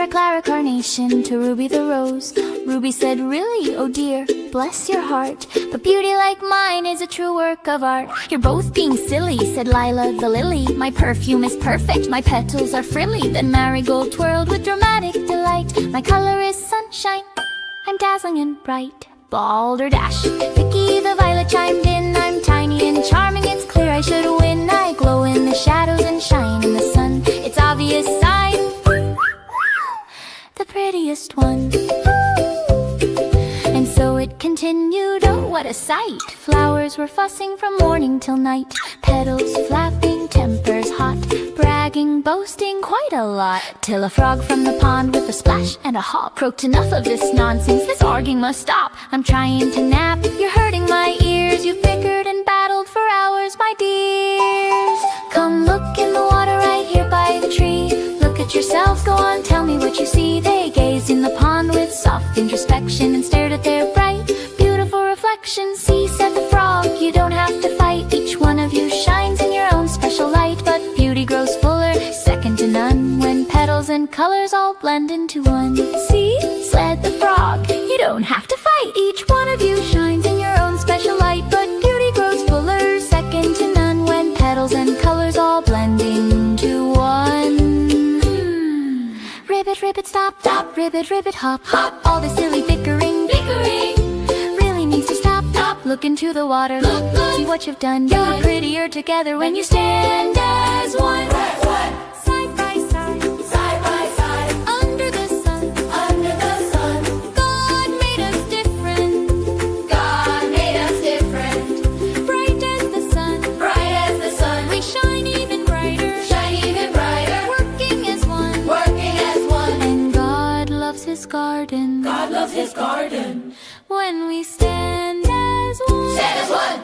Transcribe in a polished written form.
Clara, Clara carnation to Ruby the rose. Ruby said, really, oh dear, bless your heart, but beauty like mine is a true work of art. You're both being silly, said Lila the lily. My perfume is perfect, my petals are frilly. Then Marigold twirled with dramatic delight. My color is sunshine, I'm dazzling and bright. Balderdash, Vicky the violet chimed in. I'm tiny and charming, it's clear I should win. I glow in the shadows and shine in the sun. It's obvious I'm the prettiest one. And so it continued, oh what a sight. Flowers were fussing from morning till night. Petals flapping, tempers hot, bragging, boasting quite a lot. Till a frog from the pond with a splash and a hop croaked, enough of this nonsense, this arguing must stop. I'm trying to nap, you're hurting my ears. You've bickered and battled for hours, my dears. Come look in the water right here by the tree. Look at yourselves, go on, tell me what you see. They gazed in the pond with soft introspection and stared at their bright, beautiful reflection. See, said the frog, you don't have to fight. Each one of you shines in your own special light. But beauty grows fuller, second to none, when petals and colors all blend into one. See, said the frog, you don't have to fight. Each one of you shines in your own special light. But beauty grows fuller, second to none, when petals and colors all blend into one. Ribbit, ribbit, stop, stop, ribbit, ribbit, hop, hop. All this silly bickering, bickering, really needs to stop, stop. Look into the water, look, look, see what you've done. You're prettier together when you stand as one. Side by side, side by side, under the sun, under the sun. God made us different, God made us different. Bright as the sun, bright as the sun. We shine even brighter, shine even brighter. Working as one, working as one. And God loves his garden, God loves his garden. When we stand as one, stand as one.